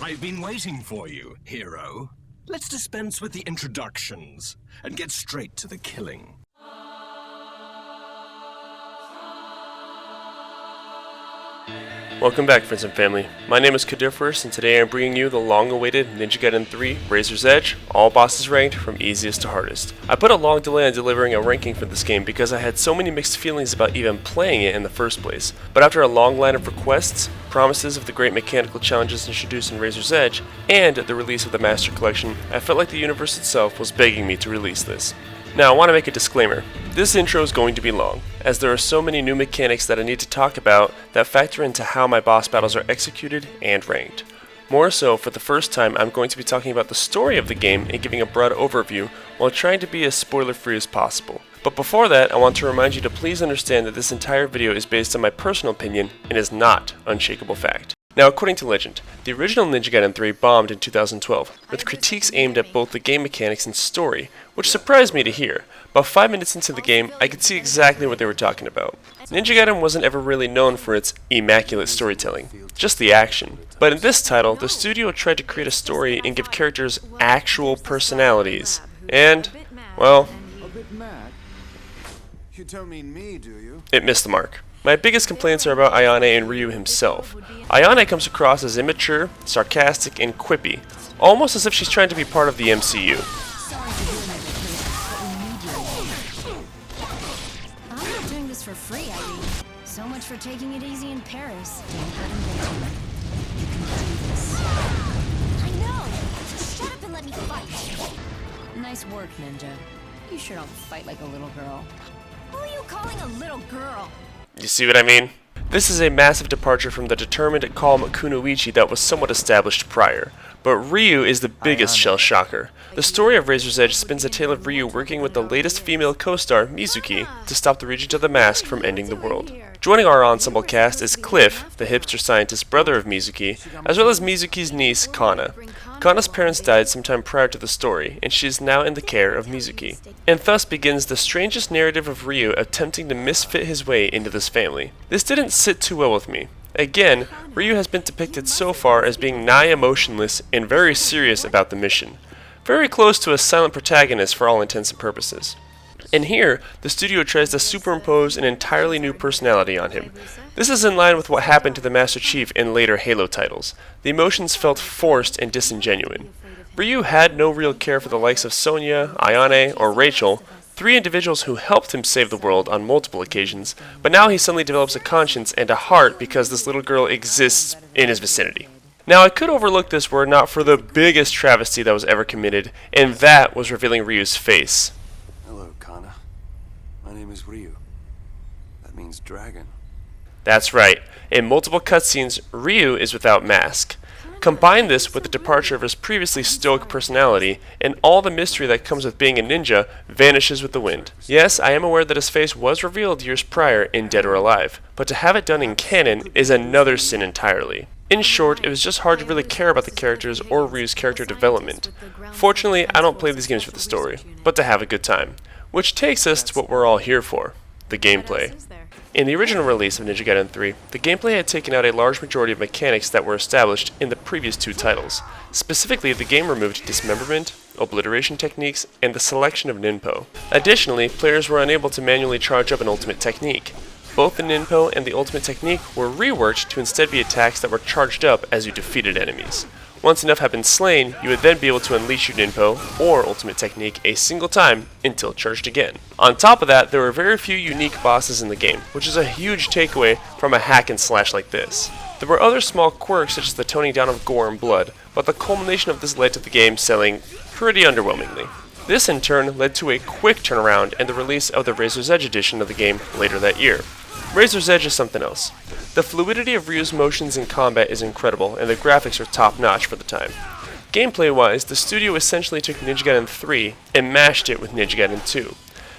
I've been waiting for you, hero. Let's dispense with the introductions and get straight to the killing. Welcome back, friends and family. My name is Codiferrous, and today I'm bringing you the long-awaited Ninja Gaiden 3 Razor's Edge, all bosses ranked from easiest to hardest. I put a long delay on delivering a ranking for this game because I had so many mixed feelings about even playing it in the first place, but after a long line of requests, promises of the great mechanical challenges introduced in Razor's Edge, and the release of the Master Collection, I felt like the universe itself was begging me to release this. Now, I want to make a disclaimer. This intro is going to be long, as there are so many new mechanics that I need to talk about that factor into how my boss battles are executed and ranked. More so, for the first time, I'm going to be talking about the story of the game and giving a broad overview while trying to be as spoiler-free as possible. But before that, I want to remind you to please understand that this entire video is based on my personal opinion and is not unshakable fact. Now, according to legend, the original Ninja Gaiden 3 bombed in 2012, with critiques aimed at both the game mechanics and story, which surprised me to hear. About 5 minutes into the game, I could see exactly what they were talking about. Ninja Gaiden wasn't ever really known for its immaculate storytelling, just the action. But in this title, the studio tried to create a story and give characters actual personalities. And, well, it missed the mark. My biggest complaints are about Ayane and Ryu himself. Ayane comes across as immature, sarcastic, and quippy, almost as if she's trying to be part of the MCU. I'm not doing this for free, Irene. So much for taking it easy in Paris. You can do this. I know! Just shut up and let me fight. Nice work, Ninja. You sure don't fight like a little girl. Who are you calling a little girl? You see what I mean? This is a massive departure from the determined calm Kunoichi that was somewhat established prior, but Ryu is the biggest shell shocker. The story of Razor's Edge spins a tale of Ryu working with the latest female co-star, Mizuki, to stop the Regent of the Mask from ending the world. Joining our ensemble cast is Cliff, the hipster scientist brother of Mizuki, as well as Mizuki's niece, Kana. Kana's parents died sometime prior to the story, and she is now in the care of Mizuki. And thus begins the strangest narrative of Ryu attempting to misfit his way into this family. This didn't sit too well with me. Again, Ryu has been depicted so far as being nigh emotionless and very serious about the mission. Very close to a silent protagonist for all intents and purposes. And here, the studio tries to superimpose an entirely new personality on him. This is in line with what happened to the Master Chief in later Halo titles. The emotions felt forced and disingenuine. Ryu had no real care for the likes of Sonya, Ayane, or Rachel, three individuals who helped him save the world on multiple occasions, but now he suddenly develops a conscience and a heart because this little girl exists in his vicinity. Now, I could overlook this were it not for the biggest travesty that was ever committed, and that was revealing Ryu's face. Hello, Kana. My name is Ryu. That means dragon. That's right. In multiple cutscenes, Ryu is without mask. Combine this with the departure of his previously stoic personality, and all the mystery that comes with being a ninja vanishes with the wind. Yes, I am aware that his face was revealed years prior in Dead or Alive, but to have it done in canon is another sin entirely. In short, it was just hard to really care about the characters or Ryu's character development. Fortunately, I don't play these games for the story, but to have a good time. Which takes us to what we're all here for, the gameplay. In the original release of Ninja Gaiden 3, the gameplay had taken out a large majority of mechanics that were established in the previous two titles. Specifically, the game removed dismemberment, obliteration techniques, and the selection of ninpo. Additionally, players were unable to manually charge up an ultimate technique. Both the ninpo and the ultimate technique were reworked to instead be attacks that were charged up as you defeated enemies. Once enough had been slain, you would then be able to unleash your ninpo or ultimate technique a single time until charged again. On top of that, there were very few unique bosses in the game, which is a huge takeaway from a hack and slash like this. There were other small quirks such as the toning down of gore and blood, but the culmination of this led to the game selling pretty underwhelmingly. This in turn led to a quick turnaround and the release of the Razor's Edge edition of the game later that year. Razor's Edge is something else. The fluidity of Ryu's motions in combat is incredible, and the graphics are top-notch for the time. Gameplay-wise, the studio essentially took Ninja Gaiden 3 and mashed it with Ninja Gaiden 2.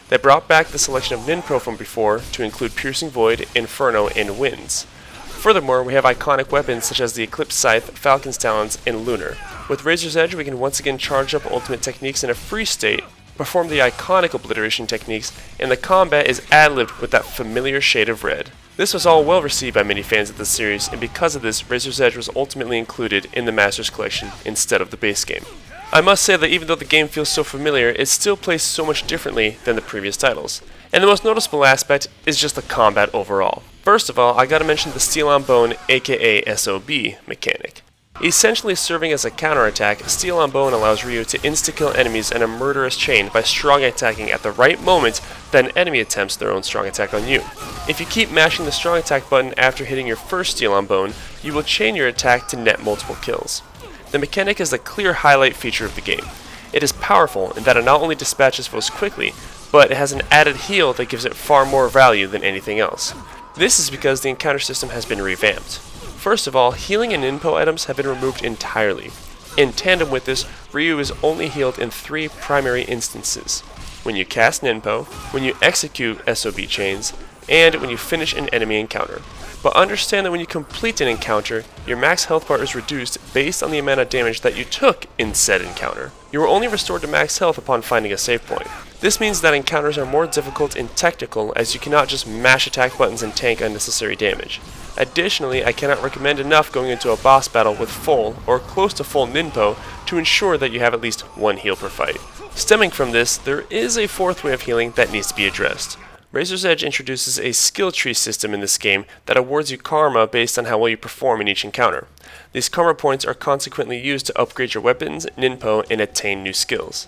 They brought back the selection of ninpo from before to include Piercing Void, Inferno, and Winds. Furthermore, we have iconic weapons such as the Eclipse Scythe, Falcon's Talons, and Lunar. With Razor's Edge, we can once again charge up ultimate techniques in a free state, perform the iconic obliteration techniques, and the combat is ad-libbed with that familiar shade of red. This was all well received by many fans of the series, and because of this, Razor's Edge was ultimately included in the Masters Collection instead of the base game. I must say that even though the game feels so familiar, it still plays so much differently than the previous titles. And the most noticeable aspect is just the combat overall. First of all, I gotta mention the Steel on Bone, aka SOB, mechanic. Essentially serving as a counterattack, Steel on Bone allows Ryu to insta-kill enemies in a murderous chain by strong attacking at the right moment that an enemy attempts their own strong attack on you. If you keep mashing the strong attack button after hitting your first Steel on Bone, you will chain your attack to net multiple kills. The mechanic is the clear highlight feature of the game. It is powerful in that it not only dispatches foes quickly, but it has an added heal that gives it far more value than anything else. This is because the encounter system has been revamped. First of all, healing and Ninpo items have been removed entirely. In tandem with this, Ryu is only healed in 3 primary instances: when you cast Ninpo, when you execute SOB chains, and when you finish an enemy encounter. But understand that when you complete an encounter, your max health bar is reduced based on the amount of damage that you took in said encounter. You are only restored to max health upon finding a save point. This means that encounters are more difficult and technical, as you cannot just mash attack buttons and tank unnecessary damage. Additionally, I cannot recommend enough going into a boss battle with full or close to full Ninpo to ensure that you have at least 1 heal per fight. Stemming from this, there is a 4th way of healing that needs to be addressed. Razor's Edge introduces a skill tree system in this game that awards you karma based on how well you perform in each encounter. These karma points are consequently used to upgrade your weapons, Ninpo, and attain new skills.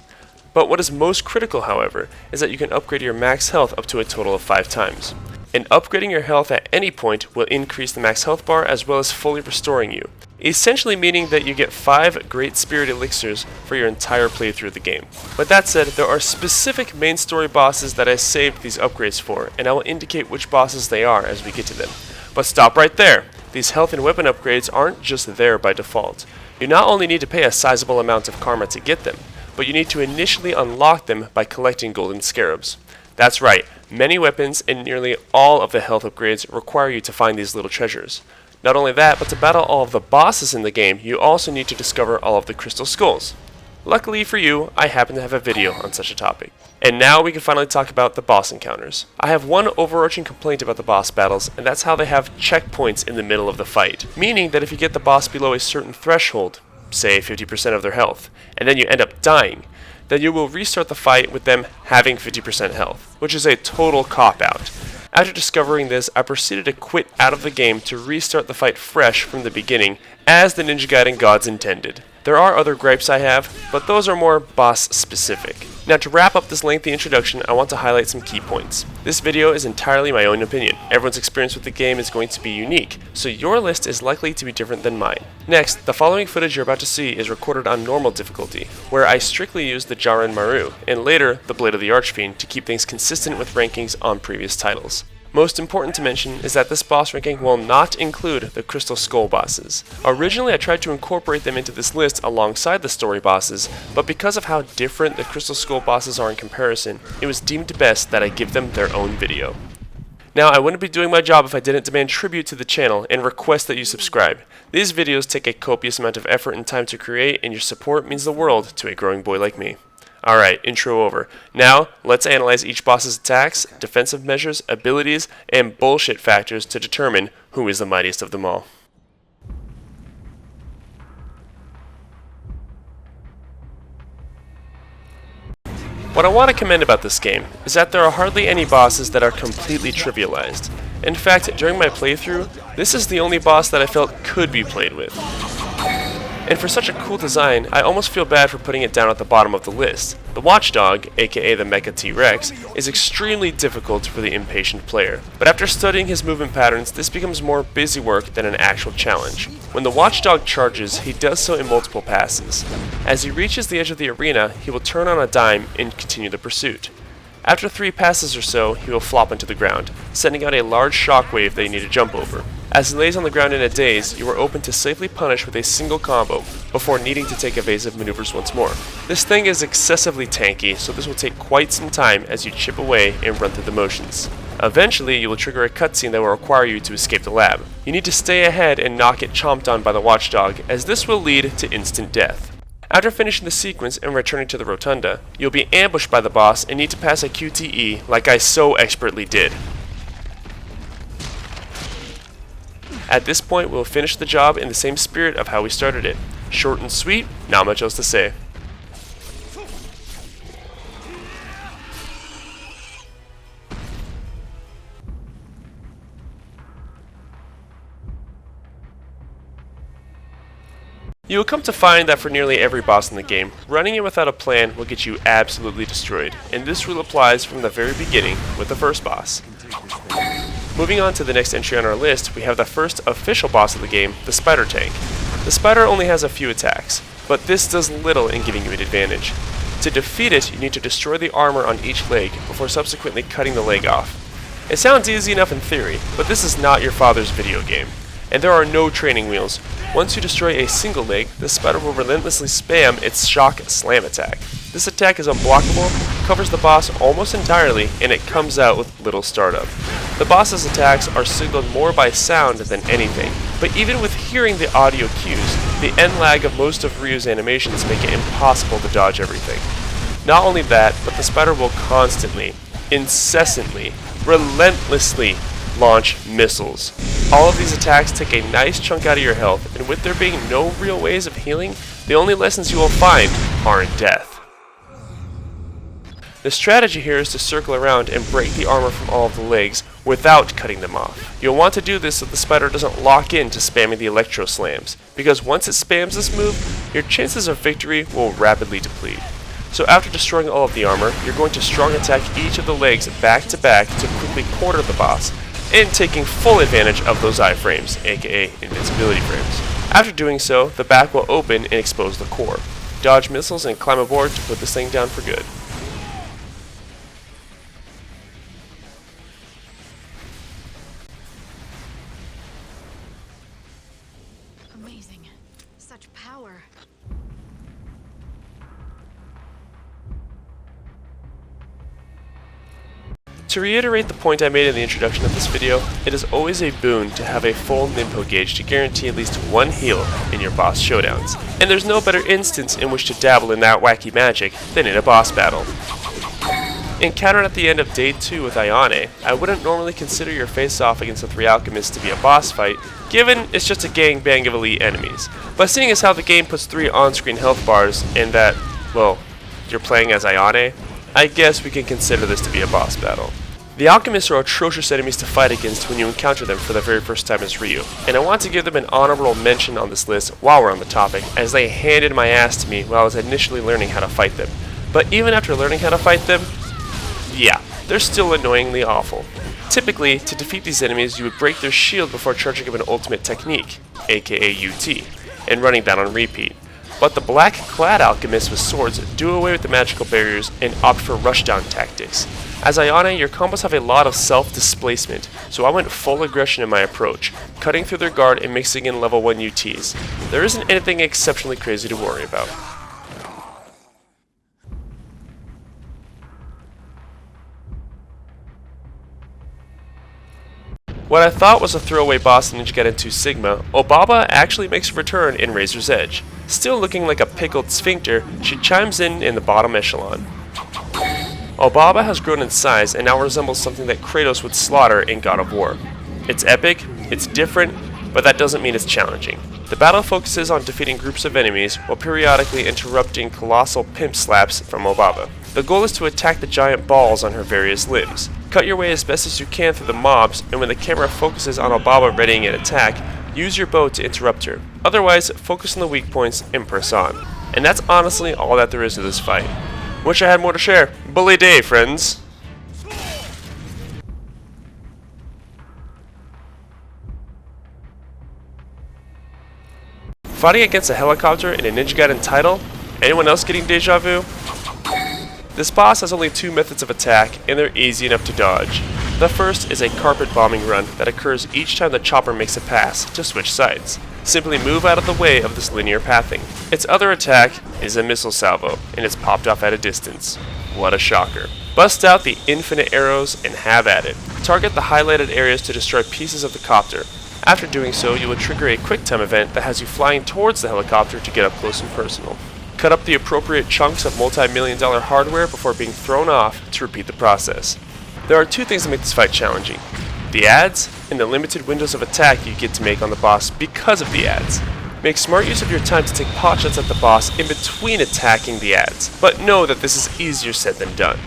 But what is most critical, however, is that you can upgrade your max health up to a total of 5 times. And upgrading your health at any point will increase the max health bar as well as fully restoring you, essentially meaning that you get 5 Great Spirit Elixirs for your entire playthrough of the game. But that said, there are specific main story bosses that I saved these upgrades for, and I will indicate which bosses they are as we get to them. But stop right there! These health and weapon upgrades aren't just there by default. You not only need to pay a sizable amount of karma to get them, but you need to initially unlock them by collecting golden scarabs. That's right, many weapons and nearly all of the health upgrades require you to find these little treasures. Not only that, but to battle all of the bosses in the game, you also need to discover all of the crystal skulls. Luckily for you, I happen to have a video on such a topic. And now we can finally talk about the boss encounters. I have one overarching complaint about the boss battles, and that's how they have checkpoints in the middle of the fight. Meaning that if you get the boss below a certain threshold, say 50% of their health, and then you end up dying, then you will restart the fight with them having 50% health, which is a total cop-out. After discovering this, I proceeded to quit out of the game to restart the fight fresh from the beginning, as the Ninja Gaiden gods intended. There are other gripes I have, but those are more boss-specific. Now, to wrap up this lengthy introduction, I want to highlight some key points. This video is entirely my own opinion. Everyone's experience with the game is going to be unique, so your list is likely to be different than mine. Next, the following footage you're about to see is recorded on normal difficulty, where I strictly used the Jaren Maru, and later the Blade of the Archfiend, to keep things consistent with rankings on previous titles. Most important to mention is that this boss ranking will not include the Crystal Skull bosses. Originally I tried to incorporate them into this list alongside the story bosses, but because of how different the Crystal Skull bosses are in comparison, it was deemed best that I give them their own video. Now, I wouldn't be doing my job if I didn't demand tribute to the channel and request that you subscribe. These videos take a copious amount of effort and time to create, and your support means the world to a growing boy like me. Alright, intro over. Now, let's analyze each boss's attacks, defensive measures, abilities, and bullshit factors to determine who is the mightiest of them all. What I want to commend about this game is that there are hardly any bosses that are completely trivialized. In fact, during my playthrough, this is the only boss that I felt could be played with. And for such a cool design, I almost feel bad for putting it down at the bottom of the list. The Watchdog, aka the Mecha T-Rex, is extremely difficult for the impatient player. But after studying his movement patterns, this becomes more busy work than an actual challenge. When the Watchdog charges, he does so in multiple passes. As he reaches the edge of the arena, he will turn on a dime and continue the pursuit. After 3 passes or so, he will flop into the ground, sending out a large shockwave that you need to jump over. As he lays on the ground in a daze, you are open to safely punish with a single combo, before needing to take evasive maneuvers once more. This thing is excessively tanky, so this will take quite some time as you chip away and run through the motions. Eventually, you will trigger a cutscene that will require you to escape the lab. You need to stay ahead and not get chomped on by the Watchdog, as this will lead to instant death. After finishing the sequence and returning to the rotunda, you'll be ambushed by the boss and need to pass a QTE like I so expertly did. At this point, we'll finish the job in the same spirit of how we started it. Short and sweet, not much else to say. You will come to find that for nearly every boss in the game, running it without a plan will get you absolutely destroyed, and this rule applies from the very beginning with the first boss. Moving on to the next entry on our list, we have the first official boss of the game, the Spider Tank. The Spider only has a few attacks, but this does little in giving you an advantage. To defeat it, you need to destroy the armor on each leg before subsequently cutting the leg off. It sounds easy enough in theory, but this is not your father's video game, and there are no training wheels. Once you destroy a single leg, the Spider will relentlessly spam its shock slam attack. This attack is unblockable, covers the boss almost entirely, and it comes out with little startup. The boss's attacks are signaled more by sound than anything, but even with hearing the audio cues, the end lag of most of Ryu's animations make it impossible to dodge everything. Not only that, but the Spider will constantly, incessantly, relentlessly launch missiles. All of these attacks take a nice chunk out of your health, and with there being no real ways of healing, the only lessons you will find are in death. The strategy here is to circle around and break the armor from all of the legs without cutting them off. You'll want to do this so the Spider doesn't lock in to spamming the electro slams, because once it spams this move, your chances of victory will rapidly deplete. So after destroying all of the armor, you're going to strong attack each of the legs back to back to quickly corner the boss, and taking full advantage of those iframes, aka invincibility frames. After doing so, the back will open and expose the core. Dodge missiles and climb aboard to put this thing down for good. Amazing. Such power. To reiterate the point I made in the introduction of this video, it is always a boon to have a full Ninpo gauge to guarantee at least one heal in your boss showdowns, and there's no better instance in which to dabble in that wacky magic than in a boss battle. Encountered at the end of Day 2 with Ayane, I wouldn't normally consider your face-off against the three alchemists to be a boss fight, given it's just a gangbang of elite enemies, but seeing as how the game puts 3 on-screen health bars and that, well, you're playing as Ayane, I guess we can consider this to be a boss battle. The alchemists are atrocious enemies to fight against when you encounter them for the very first time as Ryu, and I want to give them an honorable mention on this list while we're on the topic, as they handed my ass to me while I was initially learning how to fight them. But even after learning how to fight them, yeah, they're still annoyingly awful. Typically, to defeat these enemies, you would break their shield before charging up an ultimate technique, aka UT, and running that on repeat. But the black-clad alchemists with swords do away with the magical barriers and opt for rushdown tactics. As Ayane, your combos have a lot of self-displacement, so I went full aggression in my approach, cutting through their guard and mixing in level 1 UTs. There isn't anything exceptionally crazy to worry about. What I thought was a throwaway boss in Ninja Gaiden 2 Sigma, Obaba actually makes a return in Razor's Edge. Still looking like a pickled sphincter, she chimes in the bottom echelon. Obaba has grown in size and now resembles something that Kratos would slaughter in God of War. It's epic, it's different, but that doesn't mean it's challenging. The battle focuses on defeating groups of enemies while periodically interrupting colossal pimp slaps from Obaba. The goal is to attack the giant balls on her various limbs. Cut your way as best as you can through the mobs, and when the camera focuses on Obaba readying an attack, use your bow to interrupt her. Otherwise, focus on the weak points and press on. And that's honestly all that there is to this fight. Wish I had more to share. Bully day, friends! Fighting against a helicopter in a Ninja Gaiden title? Anyone else getting deja vu? This boss has only 2 methods of attack, and they're easy enough to dodge. The first is a carpet bombing run that occurs each time the chopper makes a pass to switch sides. Simply move out of the way of this linear pathing. Its other attack is a missile salvo, and it's popped off at a distance. What a shocker. Bust out the infinite arrows and have at it. Target the highlighted areas to destroy pieces of the copter. After doing so, you will trigger a quick time event that has you flying towards the helicopter to get up close and personal. Cut up the appropriate chunks of multi-million-dollar hardware before being thrown off to repeat the process. There are 2 things that make this fight challenging. The ads, and the limited windows of attack you get to make on the boss because of the ads. Make smart use of your time to take potshots at the boss in between attacking the ads, but know that this is easier said than done.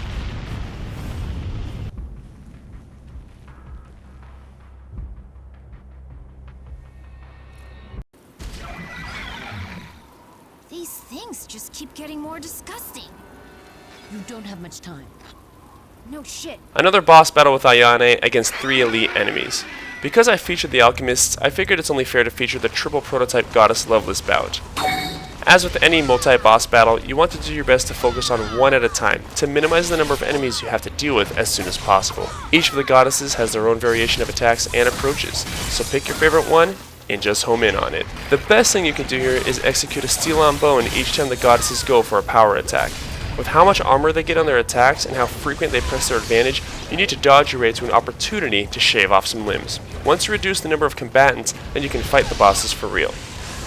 These things just keep getting more disgusting. You don't have much time. No shit. Another boss battle with Ayane against 3 elite enemies. Because I featured the alchemists, I figured it's only fair to feature the triple prototype goddess Loveless bout. As with any multi-boss battle, you want to do your best to focus on one at a time, to minimize the number of enemies you have to deal with as soon as possible. Each of the goddesses has their own variation of attacks and approaches, so pick your favorite one and just home in on it. The best thing you can do here is execute a steel-on bone each time the goddesses go for a power attack. With how much armor they get on their attacks and how frequent they press their advantage, you need to dodge your way to an opportunity to shave off some limbs. Once you reduce the number of combatants, then you can fight the bosses for real.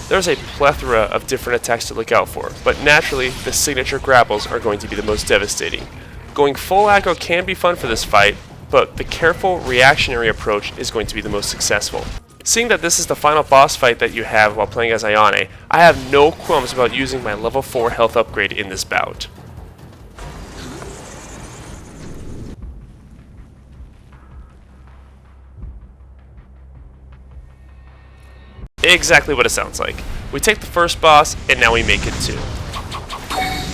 There's a plethora of different attacks to look out for, but naturally, the signature grapples are going to be the most devastating. Going full aggro can be fun for this fight, but the careful, reactionary approach is going to be the most successful. Seeing that this is the final boss fight that you have while playing as Ayane, I have no qualms about using my level 4 health upgrade in this bout. Exactly what it sounds like. We take the first boss, and now we make it 2.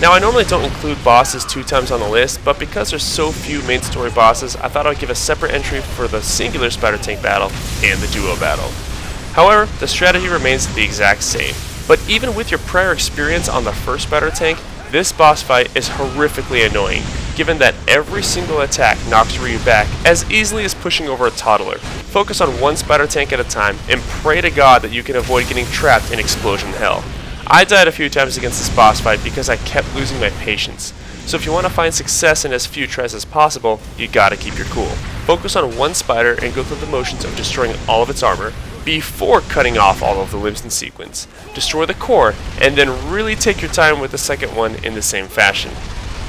Now I normally don't include bosses 2 times on the list, but because there's so few main story bosses, I thought I'd give a separate entry for the singular spider tank battle and the duo battle. However, the strategy remains the exact same. But even with your prior experience on the first spider tank, this boss fight is horrifically annoying, given that every single attack knocks Ryu back as easily as pushing over a toddler. Focus on one spider tank at a time and pray to God that you can avoid getting trapped in explosion hell. I died a few times against this boss fight because I kept losing my patience. So if you want to find success in as few tries as possible, you gotta keep your cool. Focus on one spider and go through the motions of destroying all of its armor before cutting off all of the limbs in sequence. Destroy the core, and then really take your time with the second one in the same fashion.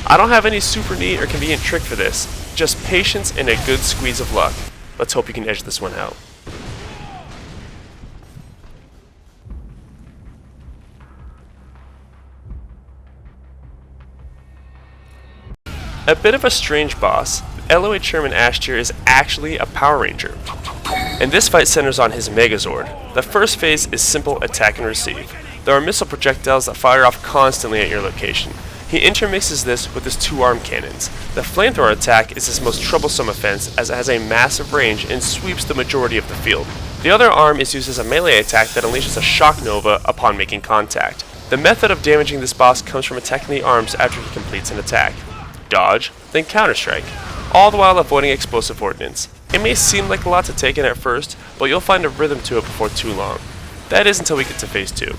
I don't have any super neat or convenient trick for this, just patience and a good squeeze of luck. Let's hope you can edge this one out. A bit of a strange boss, LOA Chairman Ash Tier is actually a Power Ranger. And this fight centers on his Megazord. The first phase is simple attack and receive. There are missile projectiles that fire off constantly at your location. He intermixes this with his 2-arm cannons. The flamethrower attack is his most troublesome offense as it has a massive range and sweeps the majority of the field. The other arm is used as a melee attack that unleashes a shock nova upon making contact. The method of damaging this boss comes from attacking the arms after he completes an attack. Dodge, then counterstrike, all the while avoiding explosive ordnance. It may seem like a lot to take in at first, but you'll find a rhythm to it before too long. That is until we get to phase 2.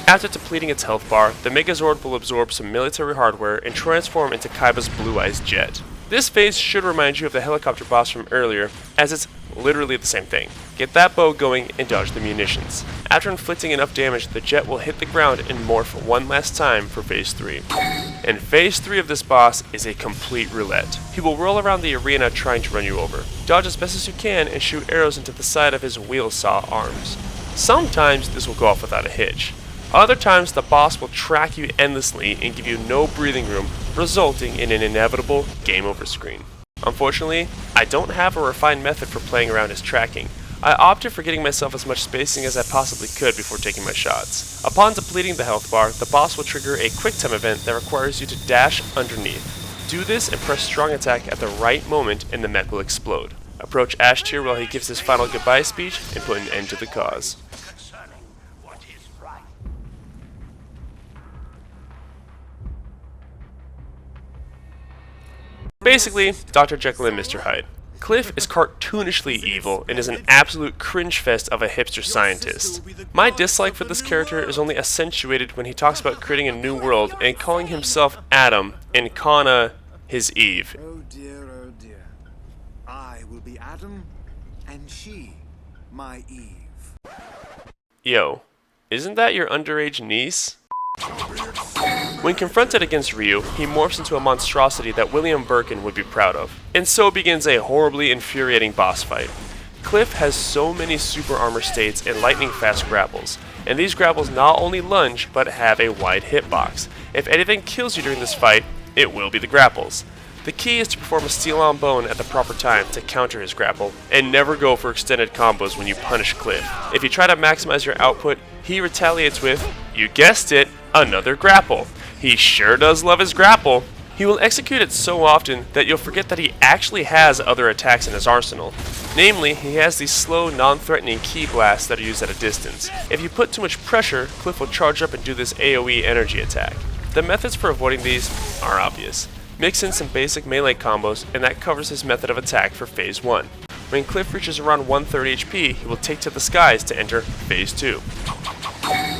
After depleting its health bar, the Megazord will absorb some military hardware and transform into Kaiba's Blue Eyes jet. This phase should remind you of the helicopter boss from earlier, as it's literally the same thing. Get that bow going and dodge the munitions. After inflicting enough damage, the jet will hit the ground and morph one last time for phase 3. And phase 3 of this boss is a complete roulette. He will roll around the arena trying to run you over. Dodge as best as you can and shoot arrows into the side of his wheel saw arms. Sometimes this will go off without a hitch. Other times the boss will track you endlessly and give you no breathing room, resulting in an inevitable game over screen. Unfortunately, I don't have a refined method for playing around his tracking. I opted for getting myself as much spacing as I possibly could before taking my shots. Upon depleting the health bar, the boss will trigger a quick time event that requires you to dash underneath. Do this and press strong attack at the right moment and the mech will explode. Approach Ash Tier while he gives his final goodbye speech and put an end to the cause. Basically, Dr. Jekyll and Mr. Hyde. Cliff is cartoonishly evil and is an absolute cringe fest of a hipster scientist. My dislike for this character is only accentuated when he talks about creating a new world and calling himself Adam and Kana his Eve. Oh dear, oh dear. I will be Adam, and she, my Eve. Yo, isn't that your underage niece? When confronted against Ryu, he morphs into a monstrosity that William Birkin would be proud of. And so begins a horribly infuriating boss fight. Cliff has so many super armor states and lightning fast grapples, and these grapples not only lunge but have a wide hitbox. If anything kills you during this fight, it will be the grapples. The key is to perform a steel on bone at the proper time to counter his grapple, and never go for extended combos when you punish Cliff. If you try to maximize your output, he retaliates with, you guessed it, another grapple. He sure does love his grapple. He will execute it so often that you'll forget that he actually has other attacks in his arsenal. Namely, he has these slow, non-threatening ki blasts that are used at a distance. If you put too much pressure, Cliff will charge up and do this AoE energy attack. The methods for avoiding these are obvious. Mix in some basic melee combos, and that covers his method of attack for Phase 1. When Cliff reaches around 130 HP, he will take to the skies to enter Phase 2.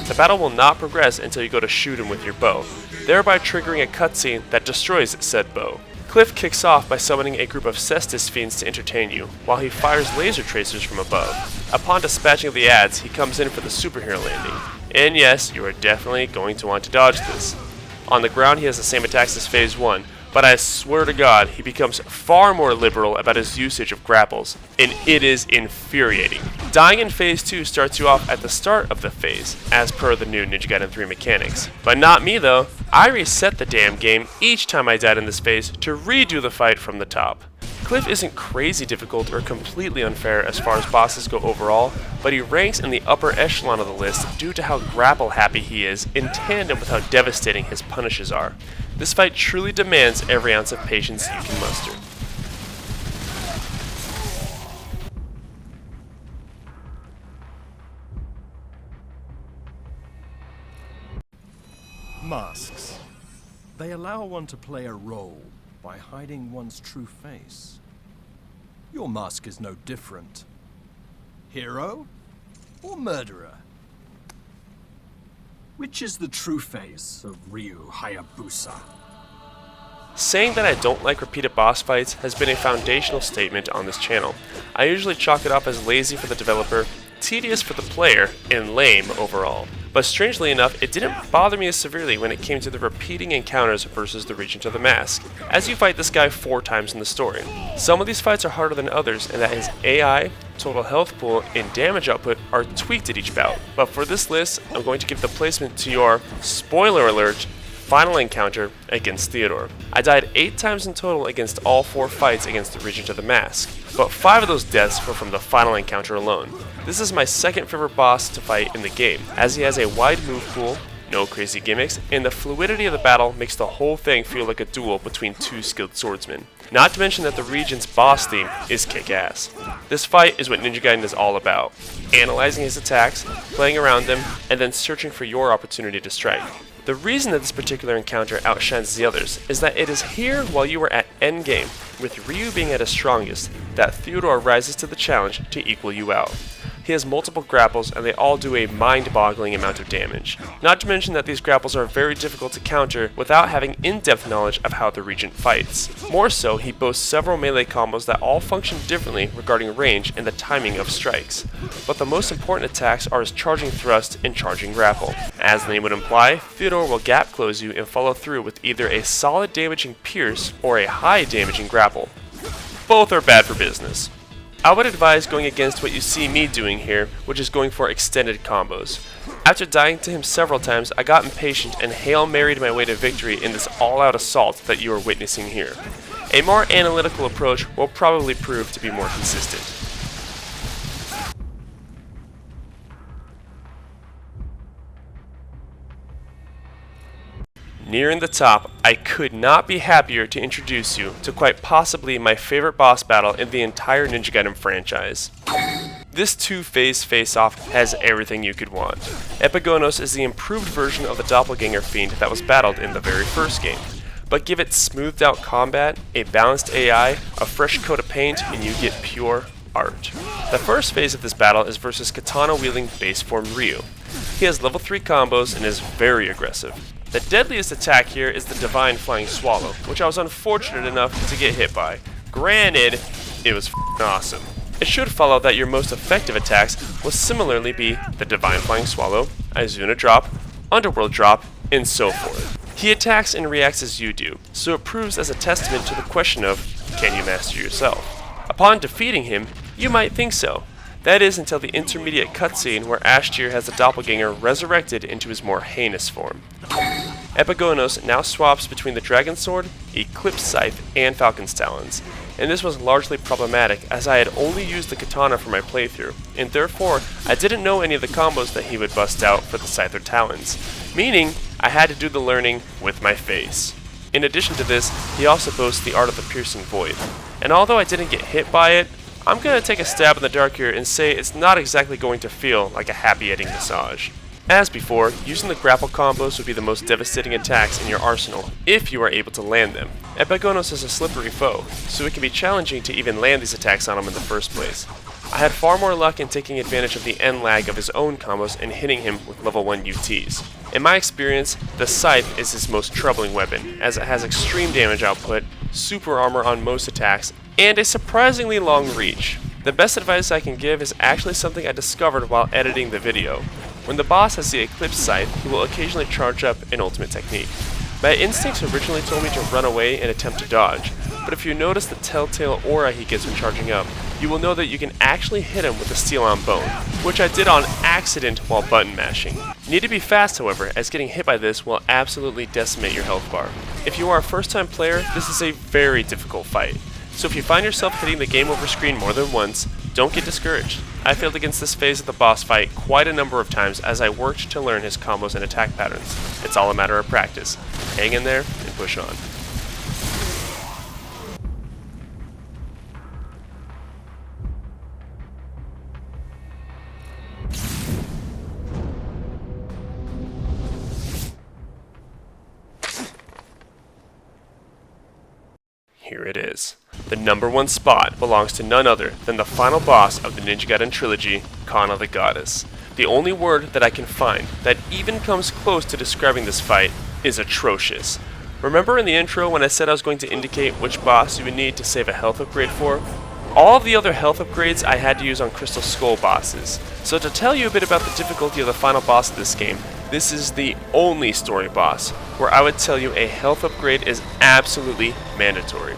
The battle will not progress until you go to shoot him with your bow, thereby triggering a cutscene that destroys said bow. Cliff kicks off by summoning a group of Cestus fiends to entertain you, while he fires laser tracers from above. Upon dispatching of the ads, he comes in for the superhero landing. And yes, you are definitely going to want to dodge this. On the ground, he has the same attacks as Phase 1, but I swear to God, he becomes far more liberal about his usage of grapples, and it is infuriating. Dying in Phase 2 starts you off at the start of the phase, as per the new Ninja Gaiden 3 mechanics. But not me though. I reset the damn game each time I died in this phase to redo the fight from the top. Cliff isn't crazy difficult or completely unfair as far as bosses go overall, but he ranks in the upper echelon of the list due to how grapple happy he is in tandem with how devastating his punishes are. This fight truly demands every ounce of patience you can muster. Masks. They allow one to play a role by hiding one's true face. Your mask is no different. Hero or murderer? Which is the true face of Ryu Hayabusa? Saying that I don't like repeated boss fights has been a foundational statement on this channel. I usually chalk it up as lazy for the developer, tedious for the player, and lame overall. But strangely enough, it didn't bother me as severely when it came to the repeating encounters versus the Regent of the Mask, as you fight this guy 4 times in the story. Some of these fights are harder than others, and that his AI, total health pool, and damage output are tweaked at each bout. But for this list, I'm going to give the placement to your, spoiler alert, final encounter against Theodore. I died 8 times in total against all 4 fights against the Regent of the Mask, but 5 of those deaths were from the final encounter alone. This is my second favorite boss to fight in the game, as he has a wide move pool, no crazy gimmicks, and the fluidity of the battle makes the whole thing feel like a duel between 2 skilled swordsmen. Not to mention that the Regent's boss theme is kick-ass. This fight is what Ninja Gaiden is all about, analyzing his attacks, playing around them, and then searching for your opportunity to strike. The reason that this particular encounter outshines the others is that it is here while you are at endgame, with Ryu being at his strongest, that Theodore rises to the challenge to equal you out. He has multiple grapples and they all do a mind-boggling amount of damage. Not to mention that these grapples are very difficult to counter without having in-depth knowledge of how the Regent fights. More so, he boasts several melee combos that all function differently regarding range and the timing of strikes. But the most important attacks are his charging thrust and charging grapple. As the name would imply, Theodore will gap close you and follow through with either a solid damaging pierce or a high damaging grapple. Both are bad for business. I would advise going against what you see me doing here, which is going for extended combos. After dying to him several times, I got impatient and Hail Married my way to victory in this all-out assault that you are witnessing here. A more analytical approach will probably prove to be more consistent. Nearing the top, I could not be happier to introduce you to quite possibly my favorite boss battle in the entire Ninja Gaiden franchise. This 2-phase face-off has everything you could want. Epigonos is the improved version of the doppelganger fiend that was battled in the very first game. But give it smoothed out combat, a balanced AI, a fresh coat of paint, and you get pure art. The first phase of this battle is versus katana-wielding base form Ryu. He has level 3 combos and is very aggressive. The deadliest attack here is the Divine Flying Swallow, which I was unfortunate enough to get hit by. Granted, it was awesome. It should follow that your most effective attacks will similarly be the Divine Flying Swallow, Izuna Drop, Underworld Drop, and so forth. He attacks and reacts as you do, so it proves as a testament to the question of, can you master yourself? Upon defeating him, you might think so. That is until the intermediate cutscene where Ashtyr has the doppelganger resurrected into his more heinous form. Epigonos now swaps between the Dragon Sword, Eclipse Scythe, and Falcon's Talons, and this was largely problematic as I had only used the katana for my playthrough, and therefore I didn't know any of the combos that he would bust out for the Scythe or Talons, meaning I had to do the learning with my face. In addition to this, he also boasts the Art of the Piercing Void, and although I didn't get hit by it, I'm going to take a stab in the dark here and say it's not exactly going to feel like a happy ending massage. As before, using the grapple combos would be the most devastating attacks in your arsenal, if you are able to land them. Epigonos is a slippery foe, so it can be challenging to even land these attacks on him in the first place. I had far more luck in taking advantage of the end lag of his own combos and hitting him with level 1 UTs. In my experience, the Scythe is his most troubling weapon, as it has extreme damage output, super armor on most attacks, and a surprisingly long reach. The best advice I can give is actually something I discovered while editing the video. When the boss has the Eclipse Scythe, he will occasionally charge up an ultimate technique. My instincts originally told me to run away and attempt to dodge, but if you notice the telltale aura he gets when charging up, you will know that you can actually hit him with a steel on bone, which I did on accident while button mashing. You need to be fast, however, as getting hit by this will absolutely decimate your health bar. If you are a first-time player, this is a very difficult fight. So if you find yourself hitting the game over screen more than once, don't get discouraged. I failed against this phase of the boss fight quite a number of times as I worked to learn his combos and attack patterns. It's all a matter of practice. Hang in there and push on. Here it is. The #1 spot belongs to none other than the final boss of the Ninja Gaiden trilogy, Kana the Goddess. The only word that I can find that even comes close to describing this fight is atrocious. Remember in the intro when I said I was going to indicate which boss you would need to save a health upgrade for? All of the other health upgrades I had to use on Crystal Skull bosses. So to tell you a bit about the difficulty of the final boss of this game, this is the only story boss where I would tell you a health upgrade is absolutely mandatory.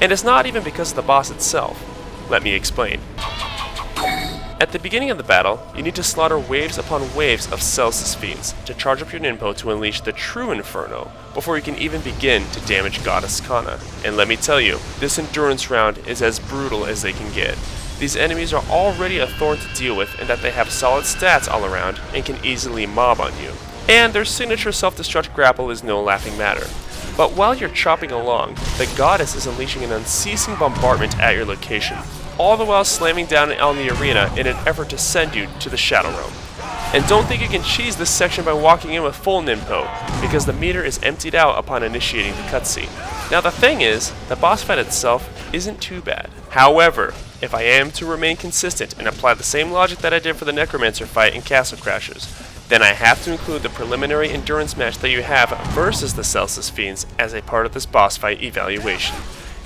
And it's not even because of the boss itself. Let me explain. At the beginning of the battle, you need to slaughter waves upon waves of Celsus fiends to charge up your Ninpo to unleash the true Inferno before you can even begin to damage Goddess Kana. And let me tell you, this endurance round is as brutal as they can get. These enemies are already a thorn to deal with in that they have solid stats all around and can easily mob on you. And their signature self-destruct grapple is no laughing matter. But while you're chopping along, the goddess is unleashing an unceasing bombardment at your location, all the while slamming down on the arena in an effort to send you to the Shadow Realm. And don't think you can cheese this section by walking in with full Ninpo, because the meter is emptied out upon initiating the cutscene. Now the thing is, the boss fight itself isn't too bad. However, if I am to remain consistent and apply the same logic that I did for the Necromancer fight in Castle Crashers, then I have to include the preliminary endurance match that you have versus the Celsus Fiends as a part of this boss fight evaluation.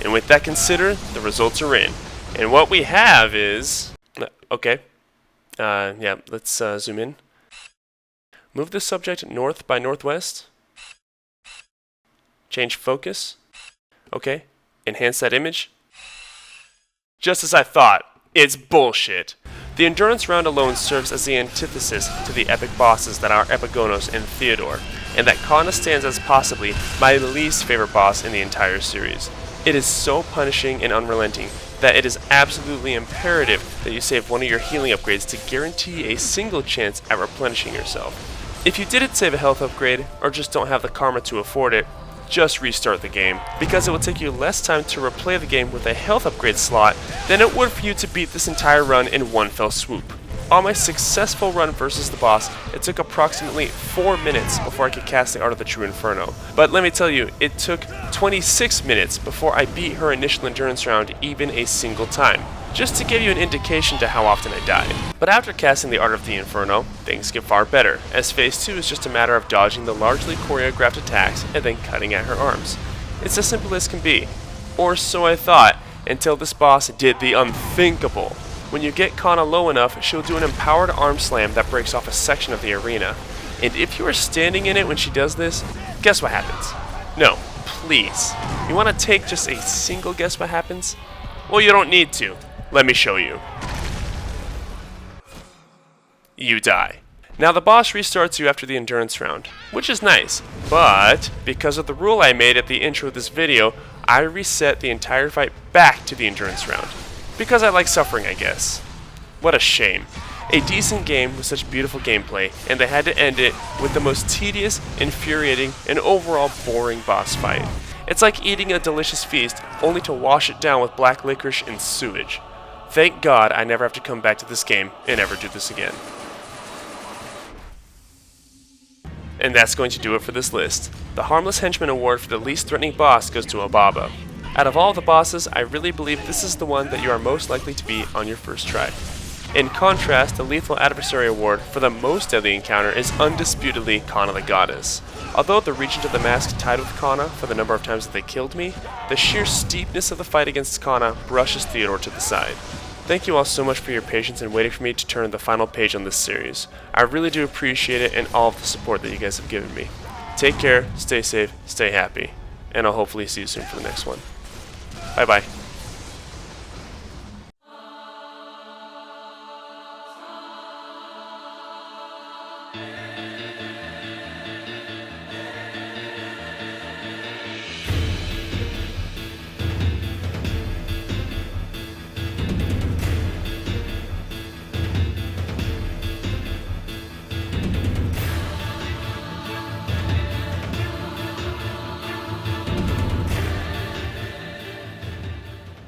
And with that considered, the results are in. And what we have is... Okay. Yeah, let's zoom in. Move the subject north by northwest. Change focus. Okay. Enhance that image. Just as I thought. It's bullshit. The endurance round alone serves as the antithesis to the epic bosses that are Epigonos and Theodore, and that Kana stands as possibly my least favorite boss in the entire series. It is so punishing and unrelenting that it is absolutely imperative that you save one of your healing upgrades to guarantee a single chance at replenishing yourself. If you didn't save a health upgrade, or just don't have the karma to afford it, just restart the game, because it will take you less time to replay the game with a health upgrade slot than it would for you to beat this entire run in one fell swoop. On my successful run versus the boss, it took approximately 4 minutes before I could cast the Art of the True Inferno. But let me tell you, it took 26 minutes before I beat her initial endurance round even a single time, just to give you an indication to how often I died. But after casting the Art of the Inferno, things get far better, as Phase 2 is just a matter of dodging the largely choreographed attacks and then cutting at her arms. It's as simple as can be. Or so I thought, until this boss did the unthinkable. When you get Kana low enough, she'll do an empowered arm slam that breaks off a section of the arena. And if you are standing in it when she does this, guess what happens? No, please. You want to take just a single guess what happens? Well, you don't need to. Let me show you. You die. Now the boss restarts you after the endurance round, which is nice, but because of the rule I made at the intro of this video, I reset the entire fight back to the endurance round. Because I like suffering, I guess. What a shame. A decent game with such beautiful gameplay, and they had to end it with the most tedious, infuriating, and overall boring boss fight. It's like eating a delicious feast only to wash it down with black licorice and sewage. Thank God I never have to come back to this game and ever do this again. And that's going to do it for this list. The Harmless Henchman Award for the least threatening boss goes to Obaba. Out of all the bosses, I really believe this is the one that you are most likely to beat on your first try. In contrast, the Lethal Adversary Award for the most deadly encounter is undisputedly Kana the Goddess. Although the Regent of the Mask tied with Kana for the number of times that they killed me, the sheer steepness of the fight against Kana brushes Theodore to the side. Thank you all so much for your patience in waiting for me to turn the final page on this series. I really do appreciate it and all of the support that you guys have given me. Take care, stay safe, stay happy, and I'll hopefully see you soon for the next one. Bye bye.